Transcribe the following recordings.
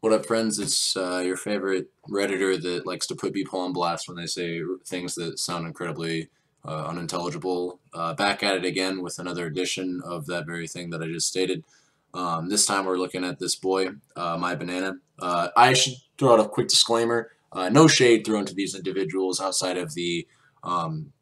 What up, friends? It's your favorite Redditor that likes to put people on blast when they say things that sound incredibly unintelligible. Back at it again with another edition of that very thing that I just stated. This time we're looking at this boy, my banana. I should throw out a quick disclaimer. No shade thrown to these individuals outside of the um,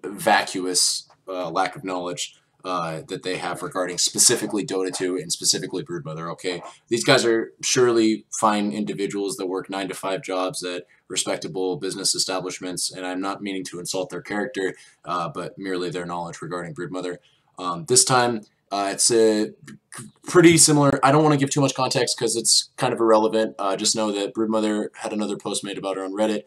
vacuous lack of knowledge that they have regarding specifically Dota 2 and specifically Broodmother, okay? These guys are surely fine individuals that work 9-to-5 jobs at respectable business establishments, and I'm not meaning to insult their character, but merely their knowledge regarding Broodmother. This time, it's a pretty similar. I don't want to give too much context because it's kind of irrelevant. Just know that Broodmother had another post made about her on Reddit.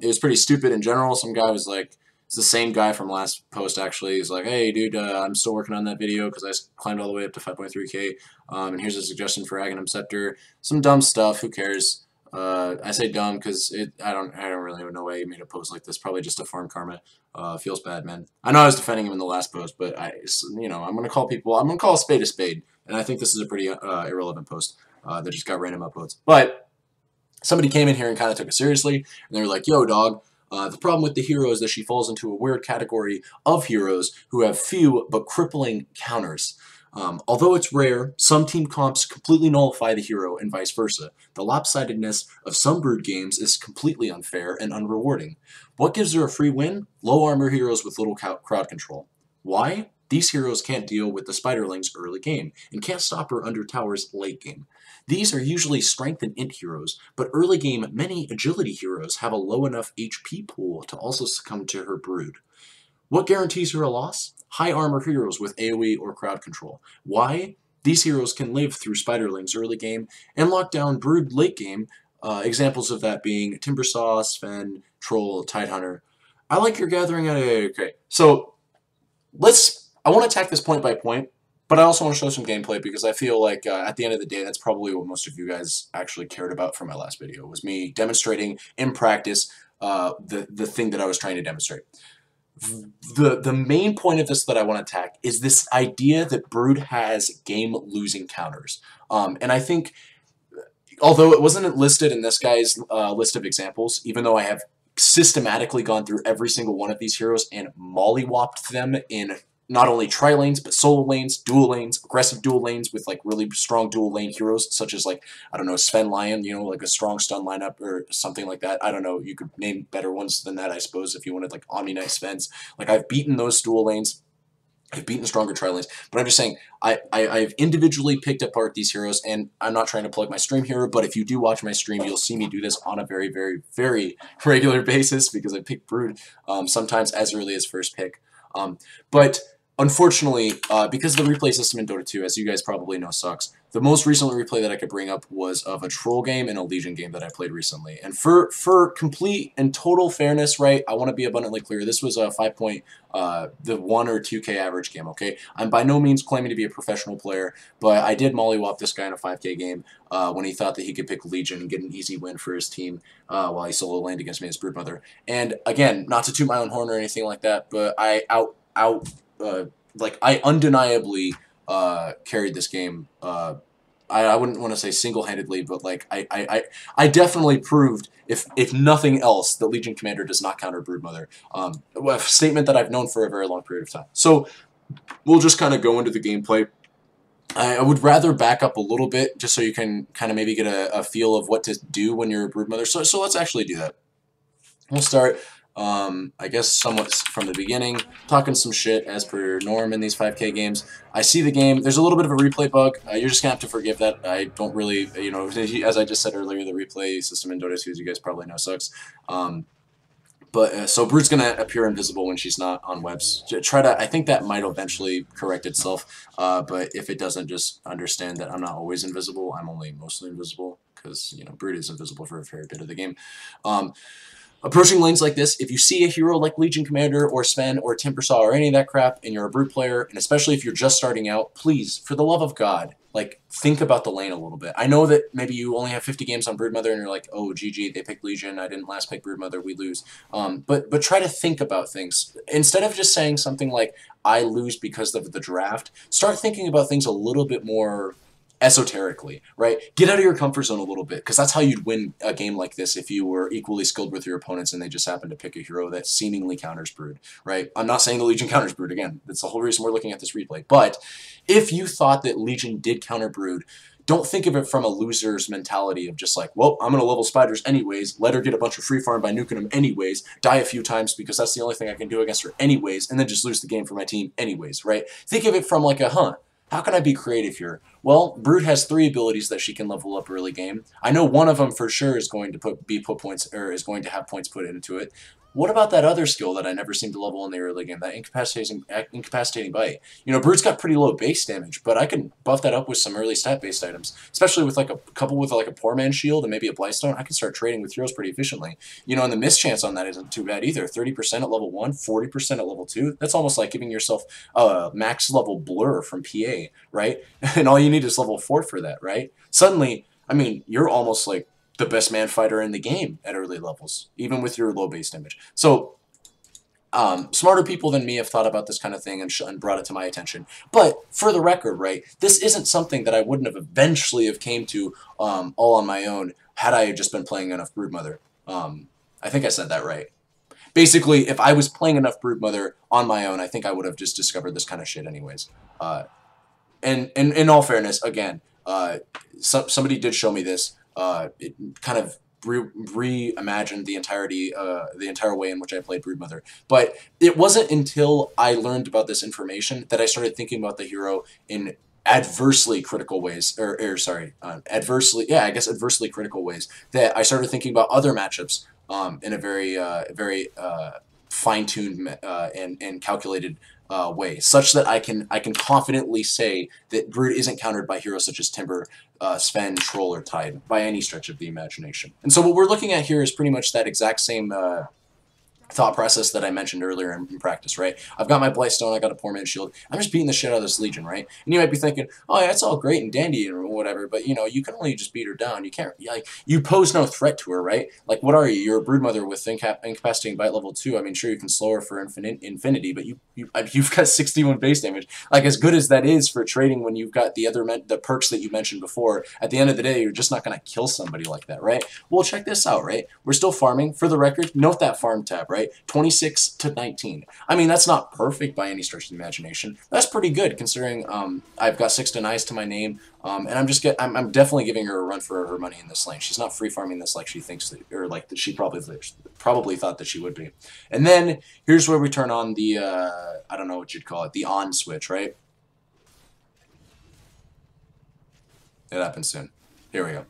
It was pretty stupid in general. Some guy was like, it's the same guy from last post, actually. He's like, hey, dude, I'm still working on that video because I climbed all the way up to 5.3K. And here's a suggestion for Aghanim Scepter. Some dumb stuff. Who cares? I say dumb because I don't really know why he made a post like this. Probably just a farm karma. Feels bad, man. I know I was defending him in the last post, but I'm gonna call a spade a spade. And I think this is a pretty irrelevant post that just got random upvotes. But somebody came in here and kind of took it seriously, and they were like, yo, dog. The problem with the hero is that she falls into a weird category of heroes who have few but crippling counters. Although it's rare, some team comps completely nullify the hero and vice versa. The lopsidedness of some Brood games is completely unfair and unrewarding. What gives her a free win? Low armor heroes with little crowd control. Why? These heroes can't deal with the Spiderlings early game, and can't stop her under towers late game. These are usually strength and int heroes, but early game many agility heroes have a low enough HP pool to also succumb to her brood. What guarantees her a loss? High armor heroes with AoE or crowd control. Why? These heroes can live through Spiderlings early game and lock down brood late game, examples of that being Timbersaw, Sven, Troll, Tidehunter. I like your gathering at okay. So I want to attack this point by point, but I also want to show some gameplay because I feel like at the end of the day, that's probably what most of you guys actually cared about from my last video, was me demonstrating in practice the thing that I was trying to demonstrate. The main point of this that I want to attack is this idea that Brood has game-losing counters. And I think, although it wasn't listed in this guy's list of examples, even though I have systematically gone through every single one of these heroes and mollywopped them in not only tri-lanes, but solo lanes, dual lanes, aggressive dual lanes with like really strong dual lane heroes, such as like, I don't know, Sven Lion, like a strong stun lineup or something like that. I don't know, you could name better ones than that, I suppose, if you wanted like Omni Knight Svens. Like, I've beaten those dual lanes. I've beaten stronger tri-lanes, but I'm just saying, I've individually picked apart these heroes, and I'm not trying to plug my stream here, but if you do watch my stream, you'll see me do this on a very, very, very regular basis, because I pick Brood sometimes as early as first pick. But unfortunately, because the replay system in Dota 2, as you guys probably know, sucks, the most recent replay that I could bring up was of a Troll game and a Legion game that I played recently. And for complete and total fairness, right, I want to be abundantly clear. This was a 1 or 2K average game, okay? I'm by no means claiming to be a professional player, but I did mollywop this guy in a 5K game when he thought that he could pick Legion and get an easy win for his team while he solo laned against me as Broodmother. And again, not to toot my own horn or anything like that, but I I undeniably carried this game. I wouldn't want to say single-handedly, but like I definitely proved, if nothing else, that Legion Commander does not counter Broodmother. A statement that I've known for a very long period of time. So we'll just kind of go into the gameplay. I would rather back up a little bit just so you can kind of maybe get a feel of what to do when you're a Broodmother. So let's actually do that. We'll start. I guess somewhat from the beginning, talking some shit as per norm in these 5K games. I see the game. There's a little bit of a replay bug. You're just going to have to forgive that. I don't really, as I just said earlier, the replay system in Dota 2, as you guys probably know, sucks. So Brood's going to appear invisible when she's not on webs. I think that might eventually correct itself, but if it doesn't, just understand that I'm not always invisible. I'm only mostly invisible because, Brood is invisible for a fair bit of the game. Approaching lanes like this, if you see a hero like Legion Commander or Sven or Timbersaw or any of that crap and you're a Brood player, and especially if you're just starting out, please, for the love of God, like, think about the lane a little bit. I know that maybe you only have 50 games on Broodmother and you're like, oh, GG, they picked Legion, I didn't last pick Broodmother, we lose. But try to think about things. Instead of just saying something like, I lose because of the draft, start thinking about things a little bit more esoterically, right? Get out of your comfort zone a little bit, because that's how you'd win a game like this if you were equally skilled with your opponents and they just happen to pick a hero that seemingly counters Brood, right? I'm not saying the Legion counters Brood, again, that's the whole reason we're looking at this replay, but if you thought that Legion did counter Brood, don't think of it from a loser's mentality of just like, well, I'm going to level spiders anyways, let her get a bunch of free farm by nuking them anyways, die a few times because that's the only thing I can do against her anyways, and then just lose the game for my team anyways, right? Think of it from like a, how can I be creative here? Well, Brood has 3 abilities that she can level up early game. I know one of them for sure is going to put points, or is going to have points put into it. What about that other skill that I never seem to level in the early game, that incapacitating bite? You know, Brood's got pretty low base damage, but I can buff that up with some early stat-based items, especially with like a couple with like a Poor Man's Shield and maybe a Blightstone. I can start trading with heroes pretty efficiently. You know, and the miss chance on that isn't too bad either. 30% at level 1, 40% at level 2. That's almost like giving yourself a max level Blur from PA, right? And all you need is level 4 for that, right? Suddenly, I mean, you're almost like the best man fighter in the game at early levels, even with your low base damage. So smarter people than me have thought about this kind of thing and brought it to my attention. But for the record, right, this isn't something that I wouldn't have eventually have came to all on my own had I just been playing enough Broodmother. I think I said that right. Basically, if I was playing enough Broodmother on my own, I think I would have just discovered this kind of shit anyways. And in all fairness, again, somebody did show me this. It kind of reimagined the entire way in which I played Broodmother. But it wasn't until I learned about this information that I started thinking about the hero in adversely critical ways, adversely critical ways, that I started thinking about other matchups in a very fine-tuned and calculated way, such that I can confidently say that Brood isn't countered by heroes such as Timber, Sven, Troll, or Tide by any stretch of the imagination. And so what we're looking at here is pretty much that exact same thought process that I mentioned earlier in practice, right? I've got my Blightstone, I got a Poor Man's Shield, I'm just beating the shit out of this Legion, right? And you might be thinking, oh, yeah, it's all great and dandy or whatever, but, you know, you can only just beat her down. You can't, like, you pose no threat to her, right? Like, what are you? You're a Broodmother with incapacitating bite level 2. I mean, sure, you can slow her for infinity, but you've got 61 base damage. Like, as good as that is for trading when you've got the perks that you mentioned before, at the end of the day, you're just not going to kill somebody like that, right? Well, check this out, right? We're still farming. For the record, note that farm tab, right? 26 to 19. I mean, that's not perfect by any stretch of the imagination. That's pretty good considering I've got 6 denies to my name, and I'm definitely giving her a run for her money in this lane. She's not free farming this like she thinks that, or like that she probably thought that she would be. And then here's where we turn on the I don't know what you'd call it, the on switch, right? It happens soon. Here we go.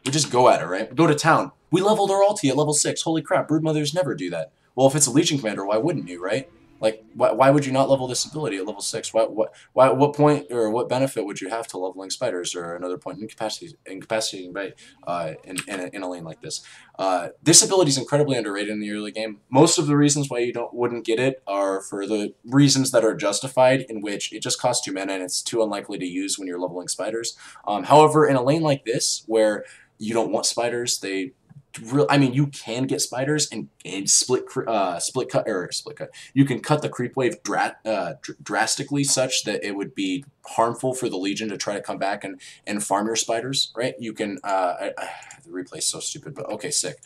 We just go at it, right? We go to town. We leveled our ulti at level 6. Holy crap, Broodmothers never do that. Well, if it's a Legion Commander, why wouldn't you, right? Like, why would you not level this ability at level 6? What point or what benefit would you have to leveling spiders or another point incapacitating bite in a lane like this? This ability is incredibly underrated in the early game. Most of the reasons why you wouldn't get it are for the reasons that are justified, in which it just costs 2 mana and it's too unlikely to use when you're leveling spiders. However, in a lane like this, where you don't want spiders, I mean, you can get spiders and split cut. You can cut the creep wave drastically, such that it would be harmful for the Legion to try to come back and farm your spiders, right? You can, the replay is so stupid, but okay, sick.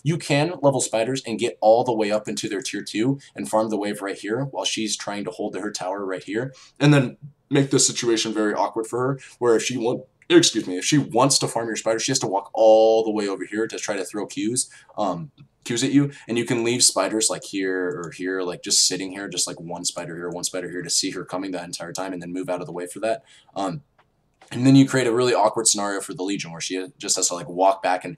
You can level spiders and get all the way up into their tier 2 and farm the wave right here while she's trying to hold her tower right here, and then make the situation very awkward for her, where if she wants to farm your spider, she has to walk all the way over here to try to throw Qs at you, and you can leave spiders like here or here, like just sitting here, just like one spider here to see her coming that entire time, and then move out of the way for that. And then you create a really awkward scenario for the Legion where she just has to like walk back and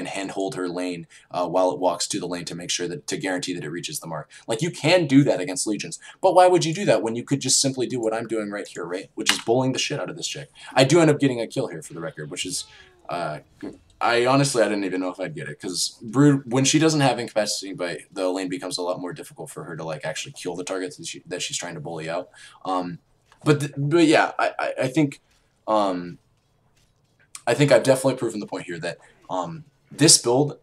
hand hold her lane while it walks to the lane to make sure to guarantee that it reaches the mark. Like, you can do that against Legions, but why would you do that when you could just simply do what I'm doing right here, right? Which is bullying the shit out of this chick. I do end up getting a kill here for the record, which is I honestly didn't even know if I'd get it, because Brood, when she doesn't have incapacitating bite, the lane becomes a lot more difficult for her to like actually kill the targets that she's trying to bully out. But yeah, I think I've definitely proven the point here that this build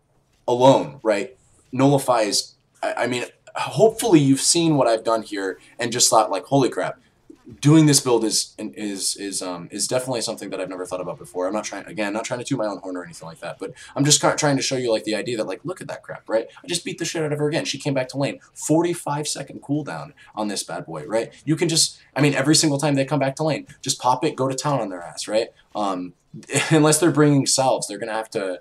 alone, right, nullifies. I mean, hopefully you've seen what I've done here and just thought like, holy crap, doing this build is definitely something that I've never thought about before. I'm not trying, again, not trying to toot my own horn or anything like that, but I'm just trying to show you like the idea that, like, look at that crap, right? I just beat the shit out of her again. She came back to lane. 45-second cooldown on this bad boy, right? You can just, I mean, every single time they come back to lane, just pop it, go to town on their ass, right? Unless they're bringing salves, they're gonna have to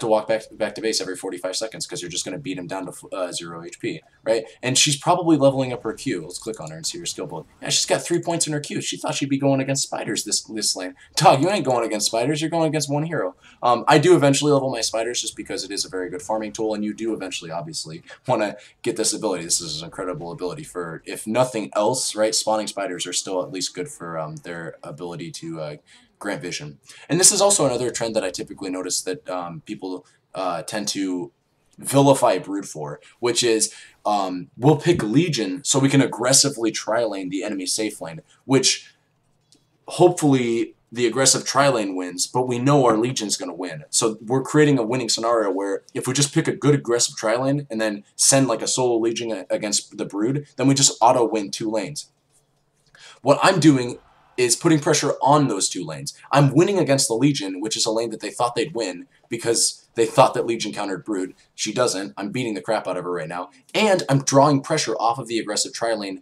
walk back to base every 45 seconds because you're just gonna beat him down to 0 HP, right? And she's probably leveling up her Q. Let's click on her and see her skill build. Yeah, she's got 3 points in her Q. She thought she'd be going against spiders this lane. Dog, you ain't going against spiders. You're going against one hero. I do eventually level my spiders just because it is a very good farming tool, and you do eventually, obviously, want to get this ability. This is an incredible ability for, if nothing else, right? Spawning spiders are still at least good for their ability to grant vision. And this is also another trend that I typically notice that people tend to vilify Brood for, which is we'll pick Legion so we can aggressively tri-lane the enemy safe lane, which hopefully the aggressive tri-lane wins, but we know our Legion's going to win. So we're creating a winning scenario where if we just pick a good aggressive tri-lane and then send like a solo Legion against the Brood, then we just auto-win 2 lanes. What I'm doing is putting pressure on those 2 lanes. I'm winning against the Legion, which is a lane that they thought they'd win because they thought that Legion countered Brood. She doesn't. I'm beating the crap out of her right now. And I'm drawing pressure off of the aggressive tri-lane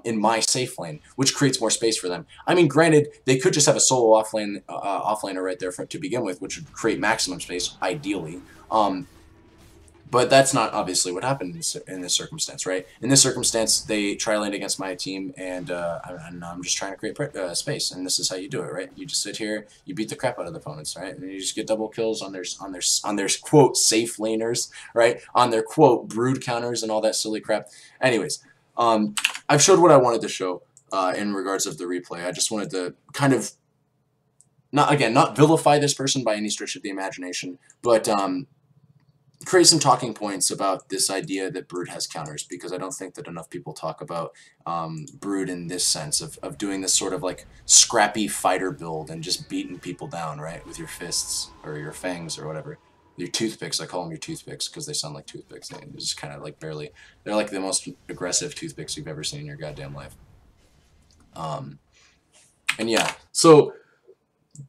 in my safe lane, which creates more space for them. I mean, granted, they could just have a solo offlaner right there to begin with, which would create maximum space, ideally. But that's not obviously what happened in this circumstance, right? In this circumstance, they tri-laned against my team, and I'm just trying to create space, and this is how you do it, right? You just sit here, you beat the crap out of the opponents, right? And you just get double kills on their quote safe laners, right? On their quote brood counters and all that silly crap. Anyways, I've showed what I wanted to show in regards of the replay. I just wanted to kind of not vilify this person by any stretch of the imagination, but create some talking points about this idea that Brood has counters, because I don't think that enough people talk about Brood in this sense of doing this sort of like scrappy fighter build and just beating people down, right, with your fists or your fangs or whatever. Your toothpicks, I call them your toothpicks because they sound like toothpicks. They're just kind of like barely, they're like the most aggressive toothpicks you've ever seen in your goddamn life. And yeah, so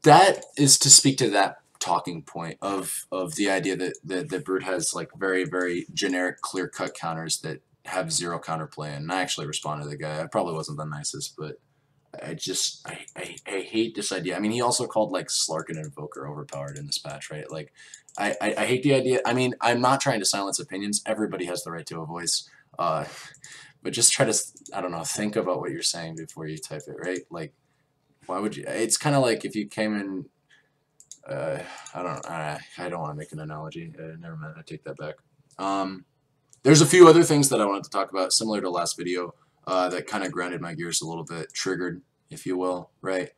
that is to speak to that talking point of the idea that Brood has like very, very generic, clear-cut counters that have 0 counterplay. And I actually responded to the guy. I probably wasn't the nicest, but I hate this idea. I mean, he also called like Slark and Invoker overpowered in this patch, right? Like, I hate the idea. I mean, I'm not trying to silence opinions. Everybody has the right to a voice. But just try to, I don't know, think about what you're saying before you type it, right? Like, why would you? It's kind of like if you came in. I don't want to make an analogy. Never mind. I take that back. There's a few other things that I wanted to talk about, similar to last video, that kind of grounded my gears a little bit, triggered, if you will, right?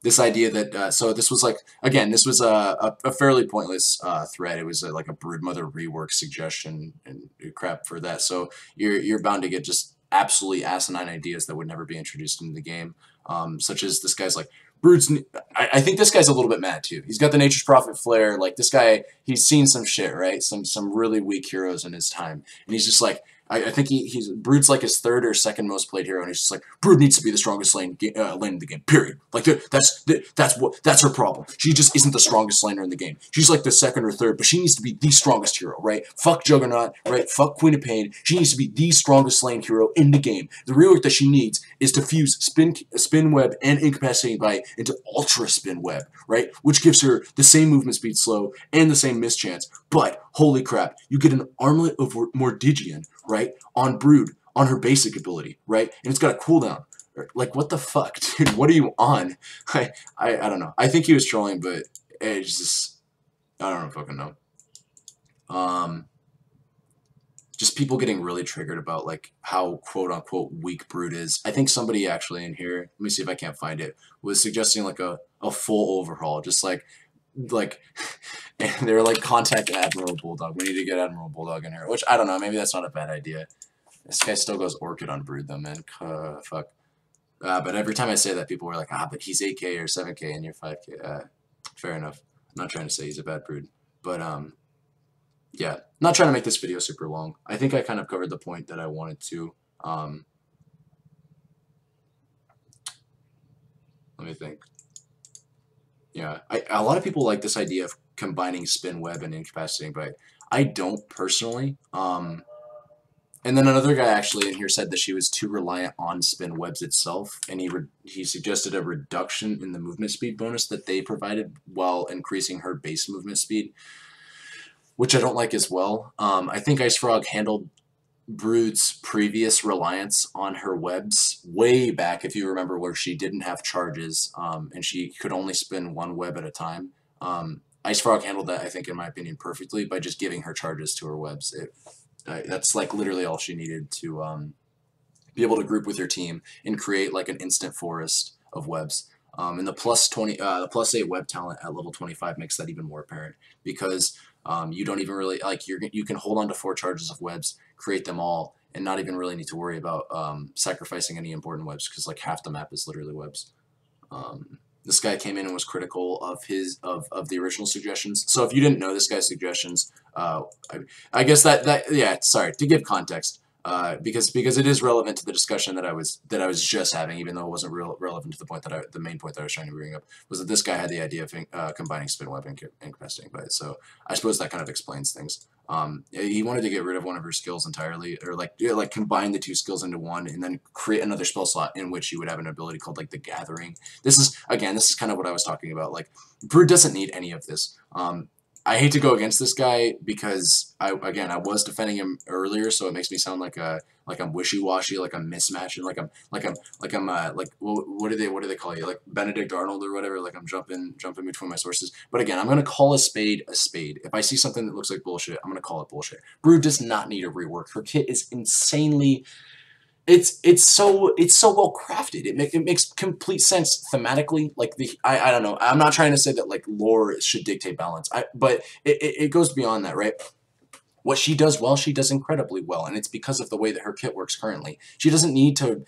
This idea that, so this was like, again, this was a fairly pointless thread. It was like a Broodmother rework suggestion and crap for that. So you're bound to get just absolutely asinine ideas that would never be introduced into the game, such as this guy's like, Brood's, I think this guy's a little bit mad too. He's got the Nature's Prophet flare. Like this guy, he's seen some shit, right? Some really weak heroes in his time, and he's just like, I think he's Brood's like his 3rd or 2nd most played hero, and he's just like, Brood needs to be the strongest lane in the game. Period. Like that's her problem. She just isn't the strongest laner in the game. She's like the 2nd or 3rd, but she needs to be the strongest hero, right? Fuck Juggernaut, right? Fuck Queen of Pain. She needs to be the strongest lane hero in the game. The rework that she needs is to fuse spin web and incapacitating bite into ultra spin web, right? Which gives her the same movement speed slow and the same miss chance. But holy crap, you get an armlet of Mordigian, right, on Brood, on her basic ability, right? And it's got a cooldown. Like, what the fuck, dude? What are you on? I don't know. I think he was trolling, but it's just, I don't fucking know. Just people getting really triggered about, like, how quote-unquote weak Brood is. I think somebody actually in here, let me see if I can't find it, was suggesting, like, a full overhaul, just like, and they were like, contact Admiral Bulldog. We need to get Admiral Bulldog in here, which, I don't know, maybe that's not a bad idea. This guy still goes Orchid on Brood, though, man. Fuck. But every time I say that, people were like, but he's 8K or 7K and you're 5K. Fair enough. I'm not trying to say he's a bad Brood. But, yeah. Not trying to make this video super long. I think I kind of covered the point that I wanted to. Let me think. Yeah, a lot of people like this idea of combining spin, web, and incapacitating, but I don't personally. And then another guy actually in here said that she was too reliant on spin webs itself, and he suggested a reduction in the movement speed bonus that they provided while increasing her base movement speed, which I don't like as well. I think Ice Frog handled Brood's previous reliance on her webs way back, if you remember, where she didn't have charges, and she could only spin one web at a time. Ice Frog handled that, I think, in my opinion, perfectly by just giving her charges to her webs. That's like literally all she needed to be able to group with her team and create like an instant forest of webs. And the +8 web talent at level 25 makes that even more apparent because you don't even really like you can hold on to 4 charges of webs, create them all, and not even really need to worry about sacrificing any important webs because like half the map is literally webs. This guy came in and was critical of the original suggestions. So if you didn't know this guy's suggestions, I guess yeah, sorry to give context. Because it is relevant to the discussion that I was just having, even though it wasn't relevant to the point that the main point that I was trying to bring up was that this guy had the idea of combining spin web and incapacitating bite. So I suppose that kind of explains things. He wanted to get rid of one of her skills entirely, or like combine the 2 skills into one, and then create another spell slot in which you would have an ability called like the Gathering. This is kind of what I was talking about. Like Brood doesn't need any of this. I hate to go against this guy because I was defending him earlier, so it makes me sound like I'm wishy-washy, like I'm mismatching, like what do they call you, like Benedict Arnold or whatever, like I'm jumping between my sources. But again, I'm gonna call a spade a spade. If I see something that looks like bullshit, I'm gonna call it bullshit. Brood does not need a rework. Her kit is insanely. It's so well crafted. It makes complete sense thematically. Like I don't know. I'm not trying to say that like lore should dictate balance. But it goes beyond that, right? What she does well, she does incredibly well, and it's because of the way that her kit works currently. She doesn't need to.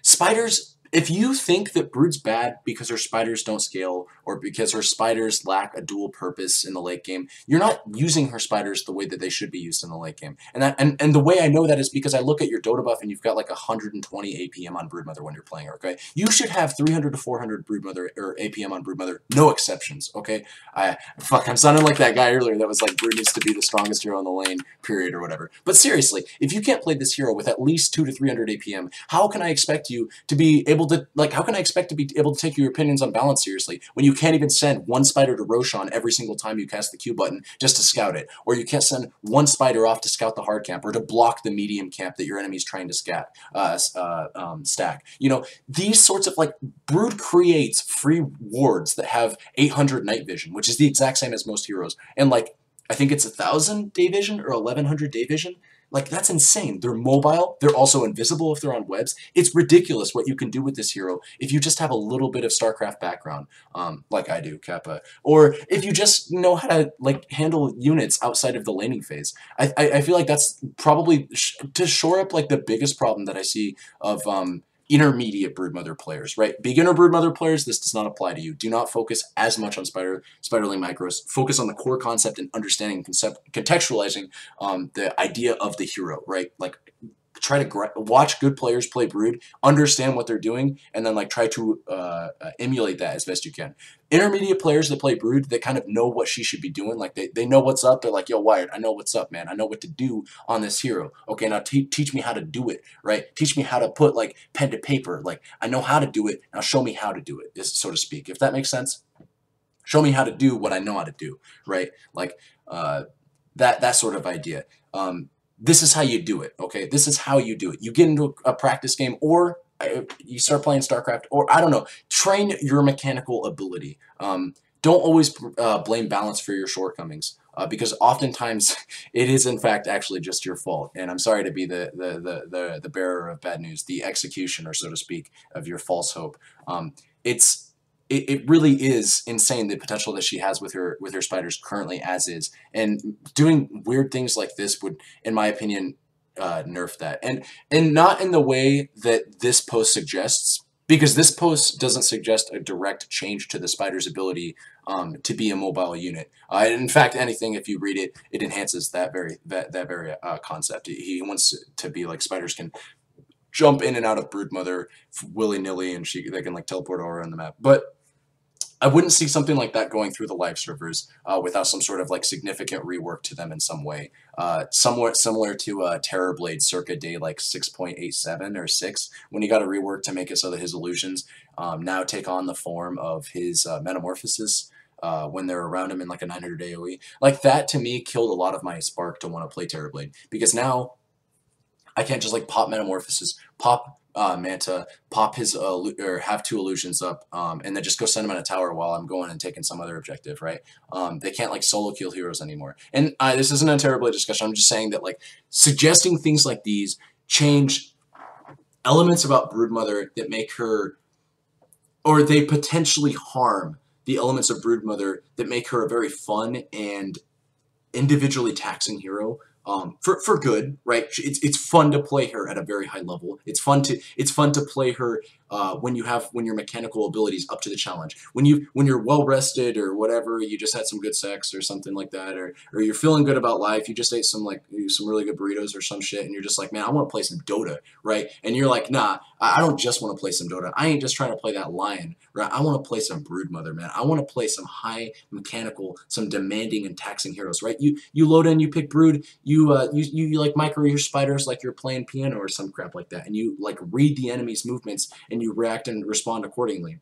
Spiders. If you think that Brood's bad because her spiders don't scale or because her spiders lack a dual purpose in the late game, you're not using her spiders the way that they should be used in the late game. And the way I know that is because I look at your Dota buff and you've got like 120 APM on Broodmother when you're playing her, okay? You should have 300 to 400 Broodmother or APM on Broodmother, no exceptions, okay? I'm sounding like that guy earlier that was like Brood needs to be the strongest hero in the lane, period, or whatever. But seriously, if you can't play this hero with at least 200 to 300 APM, how can I expect you to be able to, like, how can I expect to be able to take your opinions on balance seriously when you can't even send one spider to Roshan every single time you cast the Q button just to scout it, or you can't send one spider off to scout the hard camp or to block the medium camp that your enemy's trying to stack? You know, these sorts of, like, Brood creates free wards that have 800 night vision, which is the exact same as most heroes, and like, I think it's 1,000 day vision or 1,100 day vision. Like, that's insane. They're mobile. They're also invisible if they're on webs. It's ridiculous what you can do with this hero if you just have a little bit of StarCraft background, like I do, Kappa. Or if you just know how to, like, handle units outside of the laning phase. I feel like that's probably, to shore up, like, the biggest problem that I see of intermediate Broodmother players, right? Beginner Broodmother players, this does not apply to you. Do not focus as much on Spiderling macros. Focus on the core concept and understanding, contextualizing the idea of the hero, right? Like, try to watch good players play Brood, understand what they're doing, and then like try to emulate that as best you can. Intermediate players that play Brood, that kind of know what she should be doing, like they know what's up. They're like, yo, Wired, I know what's up, man. I know what to do on this hero. Okay, now teach me how to do it, right? Teach me how to put like pen to paper. Like, I know how to do it. Now show me how to do it, so to speak. If that makes sense. Show me how to do what I know how to do, right? Like that sort of idea. This is how you do it, okay? This is how you do it. You get into a practice game, or you start playing StarCraft, or I don't know, train your mechanical ability. Don't always blame balance for your shortcomings, because oftentimes it is in fact actually just your fault. And I'm sorry to be the bearer of bad news, the executioner, so to speak, of your false hope. It really is insane the potential that she has with her spiders currently as is, and doing weird things like this would, in my opinion, nerf that, and not in the way that this post suggests, because this post doesn't suggest a direct change to the spider's ability to be a mobile unit. In fact, anything, if you read it, it enhances that very concept. He wants to be like spiders can jump in and out of Broodmother willy nilly, and they can like teleport over on the map. But I wouldn't see something like that going through the live servers without some sort of like significant rework to them in some way. Somewhat similar to Terrorblade circa day like 6.87 or 6, when he got a rework to make it so that his illusions now take on the form of his metamorphosis. When they're around him in like a 900 AoE. Like that to me killed a lot of my spark to want to play Terrorblade, because now I can't just like pop Metamorphosis, pop Manta, pop his or have 2 illusions up, and then just go send him on a tower while I'm going and taking some other objective, right? They can't like solo kill heroes anymore. And this isn't a terrible discussion. I'm just saying that like suggesting things like these change elements about Broodmother that make her, or they potentially harm the elements of Broodmother that make her a very fun and individually taxing hero, for good, right? It's fun to play her at a very high level. It's fun to play her when your mechanical abilities up to the challenge. When you're well rested or whatever, you just had some good sex or something like that, or you're feeling good about life. You just ate some really good burritos or some shit, and you're just like, man, I want to play some Dota, right? And you're like, nah, I don't just want to play some Dota. I ain't just trying to play that lion, right? I want to play some Broodmother, man. I want to play some high mechanical, some demanding and taxing heroes, right? You load in, you pick Brood, you like micro your spiders like you're playing piano or some crap like that, and you like read the enemy's movements and you react and respond accordingly.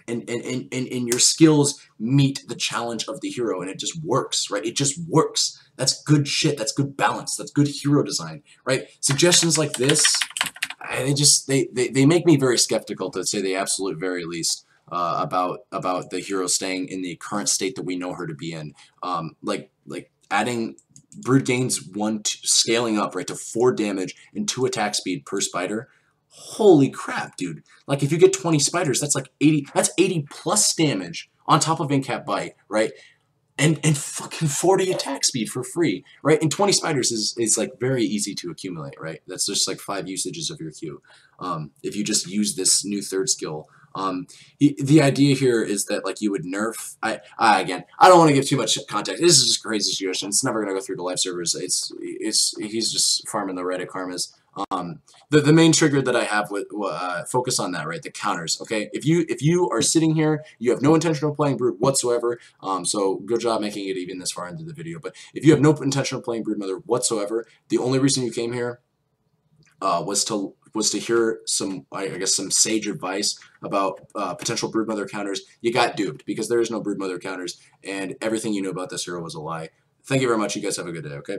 And your skills meet the challenge of the hero, and it just works, right? It just works. That's good shit. That's good balance. That's good hero design, right? Suggestions like this, they make me very skeptical, to say the absolute very least, about the hero staying in the current state that we know her to be in. Like adding Brood gains scaling up right to 4 damage and 2 attack speed per spider. Holy crap, dude! Like if you get 20 spiders, that's like 80. That's 80 plus damage on top of in-cap bite, right? And fucking 40 attack speed for free, right? And 20 spiders is like very easy to accumulate, right? That's just like 5 usages of your Q. If you just use this new 3rd skill. The idea here is that like you would nerf. Again, I don't want to give too much context. This is just a crazy situation. It's never gonna go through the live servers. He's just farming the Reddit karmas. The main trigger that I have with focus on that, right? The counters. Okay, if you are sitting here, you have no intention of playing Brood whatsoever. So good job making it even this far into the video. But if you have no intention of playing Broodmother whatsoever, the only reason you came here was to hear some, I guess, some sage advice about potential Broodmother counters. You got duped, because there is no Broodmother counters, and everything you knew about this hero was a lie. Thank you very much. You guys have a good day. Okay.